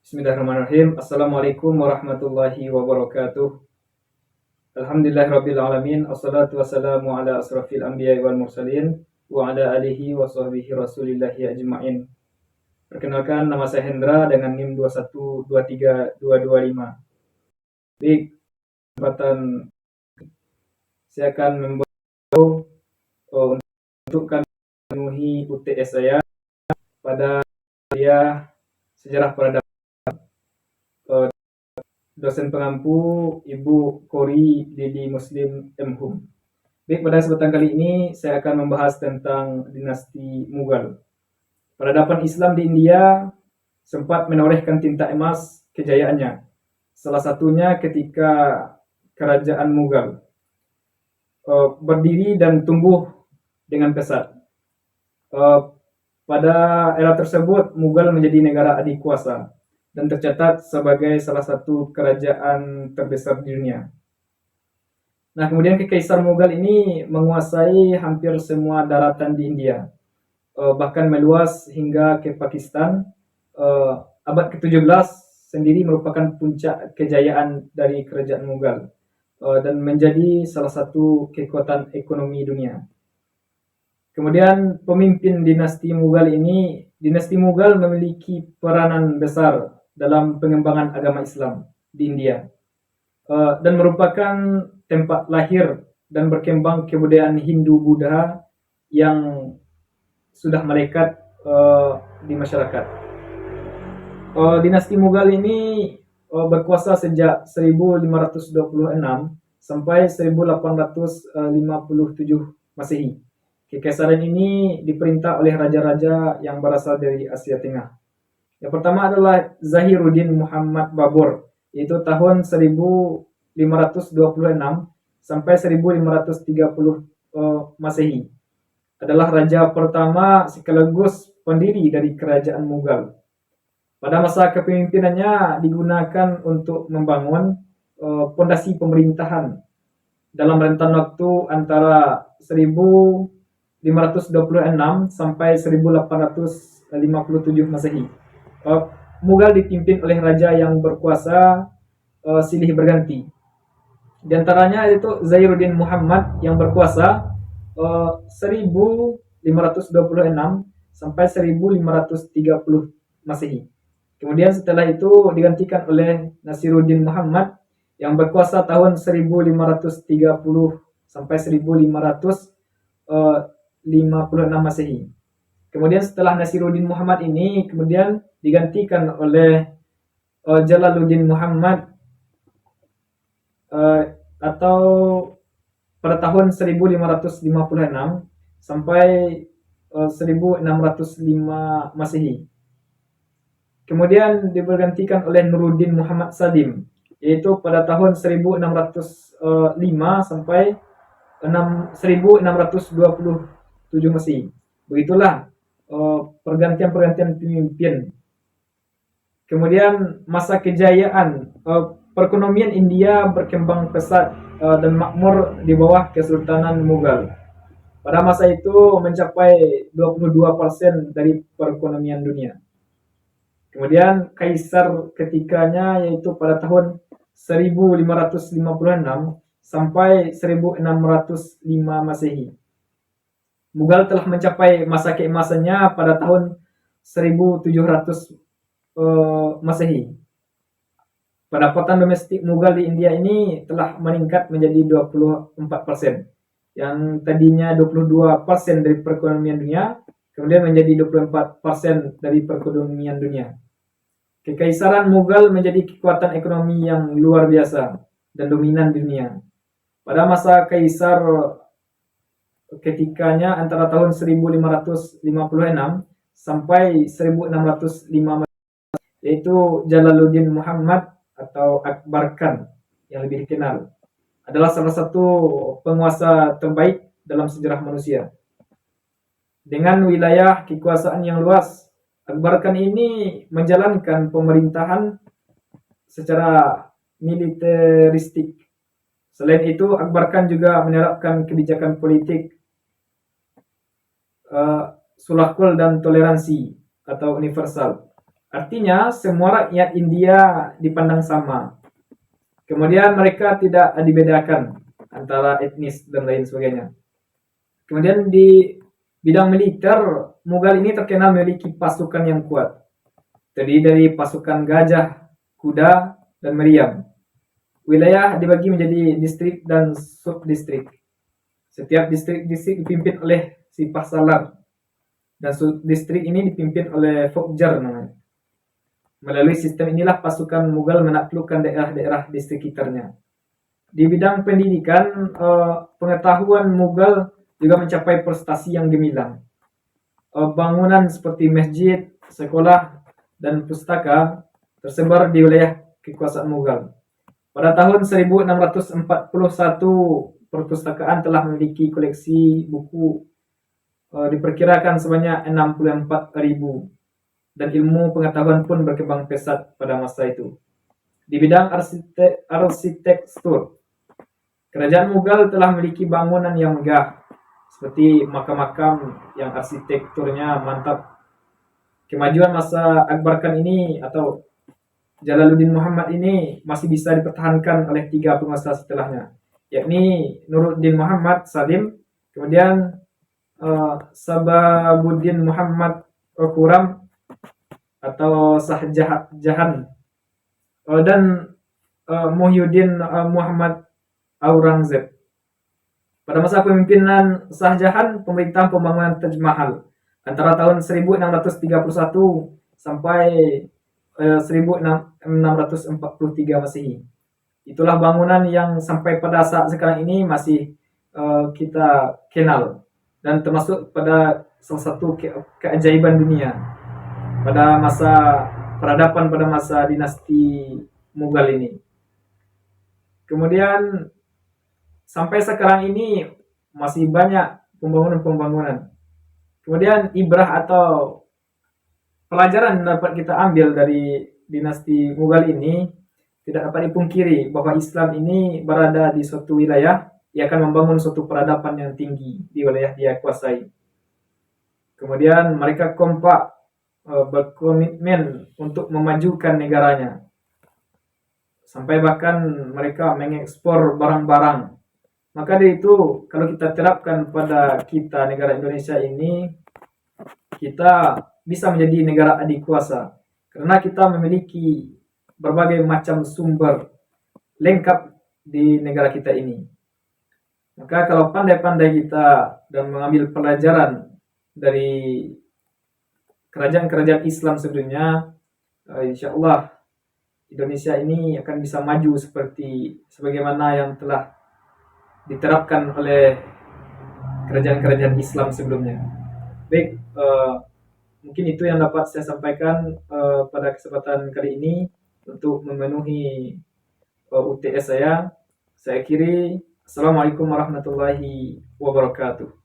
Bismillahirrahmanirrahim. Assalamualaikum warahmatullahi wabarakatuh. Alhamdulillahirabbil alamin. Assalatu wassalamu ala asrafil anbiya'i wal mursalin wa ala alihi wa sahbihi rasulillahi ajma'in. Perkenalkan, nama saya Hendra dengan NIM 2123225. Baik, kesempatan saya akan membawa untuk memenuhi UTS saya pada kuliah Sejarah Peradaban. Dosen pengampu Ibu Kori Didi Muslim M.Hum. Baik, pada kesempatan kali ini saya akan membahas tentang dinasti Mughal. Peradaban Islam di India sempat menorehkan tinta emas kejayaannya. Salah satunya ketika kerajaan Mughal berdiri dan tumbuh dengan pesat. Pada era tersebut Mughal menjadi negara adikuasa dan tercatat sebagai salah satu kerajaan terbesar di dunia. Nah, kemudian Kekaisar Mughal ini menguasai hampir semua daratan di India, bahkan meluas hingga ke Pakistan. Abad ke-17 sendiri merupakan puncak kejayaan dari kerajaan Mughal dan menjadi salah satu kekuatan ekonomi dunia. Kemudian pemimpin dinasti Mughal memiliki peranan besar dalam pengembangan agama Islam di India dan merupakan tempat lahir dan berkembang kebudayaan Hindu-Buddha yang sudah melekat di masyarakat. Dinasti Mughal ini berkuasa sejak 1526 sampai 1857 Masehi. Kekaisaran ini diperintah oleh raja-raja yang berasal dari Asia Tengah. Yang pertama adalah Zahiruddin Muhammad Babur, yaitu tahun 1526 sampai 1530 Masehi. Adalah raja pertama sekaligus pendiri dari kerajaan Mughal. Pada masa kepemimpinannya digunakan untuk membangun pondasi pemerintahan dalam rentan waktu antara 1526 sampai 1857 Masehi. Mughal dipimpin oleh raja yang berkuasa silih berganti. Di antaranya itu Zahiruddin Muhammad yang berkuasa 1526 sampai 1530 Masehi. Kemudian setelah itu digantikan oleh Nasiruddin Muhammad yang berkuasa tahun 1530 sampai 1556 Masehi. Kemudian setelah Nasiruddin Muhammad ini kemudian digantikan oleh Jalaluddin Muhammad atau pada tahun 1556 sampai 1605 Masehi. Kemudian dibergantikan oleh Nuruddin Muhammad Sadim, yaitu pada tahun 1605 sampai 1627 Masehi. Begitulah pergantian pemimpin. Kemudian masa kejayaan perekonomian India berkembang pesat dan makmur di bawah Kesultanan Mughal. Pada masa itu mencapai 22% dari perekonomian dunia. Kemudian kaisar ketikanya yaitu pada tahun 1556 sampai 1605 Masehi. Mughal telah mencapai masa keemasannya pada tahun 1700 Masehi. Pendapatan domestik Mughal di India ini telah meningkat menjadi 24%. Yang tadinya 22% dari perekonomian dunia, kemudian menjadi 24% dari perekonomian dunia. Kekaisaran Mughal menjadi kekuatan ekonomi yang luar biasa dan dominan di dunia. Pada masa kaisar ketikanya antara tahun 1556 sampai 1605, yaitu Jalaluddin Muhammad atau Akbar Khan yang lebih dikenal, adalah salah satu penguasa terbaik dalam sejarah manusia. Dengan wilayah kekuasaan yang luas, Akbar Khan ini menjalankan pemerintahan secara militeristik. Selain itu, Akbar Khan juga menerapkan kebijakan politik sulhul dan toleransi atau universal. Artinya semua rakyat India dipandang sama. Kemudian mereka tidak dibedakan antara etnis dan lain sebagainya. Kemudian di bidang militer, Mughal ini terkenal memiliki pasukan yang kuat. Terdiri dari pasukan gajah, kuda, dan meriam. Wilayah dibagi menjadi distrik dan subdistrik. Setiap distrik dipimpin oleh Sipah Salar, dan subdistrik ini dipimpin oleh Fokjar namanya. Melalui sistem inilah pasukan Mughal menaklukkan daerah-daerah di sekitarnya. Di bidang pendidikan, pengetahuan Mughal juga mencapai prestasi yang gemilang. Bangunan seperti masjid, sekolah, dan pustaka tersebar di wilayah kekuasaan Mughal. Pada tahun 1641, perpustakaan telah memiliki koleksi buku diperkirakan sebanyak 64.000, dan ilmu pengetahuan pun berkembang pesat pada masa itu. Di bidang arsitektur, kerajaan Mughal telah memiliki bangunan yang megah, seperti makam-makam yang arsitekturnya mantap. Kemajuan masa Akbar Khan ini atau Jalaluddin Muhammad ini masih bisa dipertahankan oleh 3 penguasa setelahnya, yakni Nuruddin Muhammad Salim, kemudian Sababuddin Muhammad Khurram atau Shah Jahan, dan Muhyiddin Muhammad Aurangzeb. Pada masa kepemimpinan Shah Jahan, pemerintahan pembangunan Taj Mahal antara tahun 1631 sampai 1643 Masehi. Itulah bangunan yang sampai pada saat sekarang ini masih kita kenal, dan termasuk pada salah satu keajaiban dunia pada masa peradaban pada masa dinasti Mughal ini. Kemudian sampai sekarang ini masih banyak pembangunan-pembangunan. Kemudian ibrah atau pelajaran yang dapat kita ambil dari dinasti Mughal ini, tidak dapat dipungkiri bahwa Islam ini berada di suatu wilayah, ia akan membangun suatu peradaban yang tinggi di wilayah dia kuasai. Kemudian mereka kompak berkomitmen untuk memajukan negaranya, sampai bahkan mereka mengekspor barang-barang. Maka dari itu, kalau kita terapkan pada kita negara Indonesia ini, kita bisa menjadi negara adikuasa karena kita memiliki berbagai macam sumber lengkap di negara kita ini. Maka kalau pandai-pandai kita dan mengambil pelajaran dari kerajaan-kerajaan Islam sebelumnya, insya Allah Indonesia ini akan bisa maju seperti sebagaimana yang telah diterapkan oleh kerajaan-kerajaan Islam sebelumnya. Baik, mungkin itu yang dapat saya sampaikan pada kesempatan kali ini untuk memenuhi UTS saya. Saya akhiri. Assalamualaikum warahmatullahi wabarakatuh.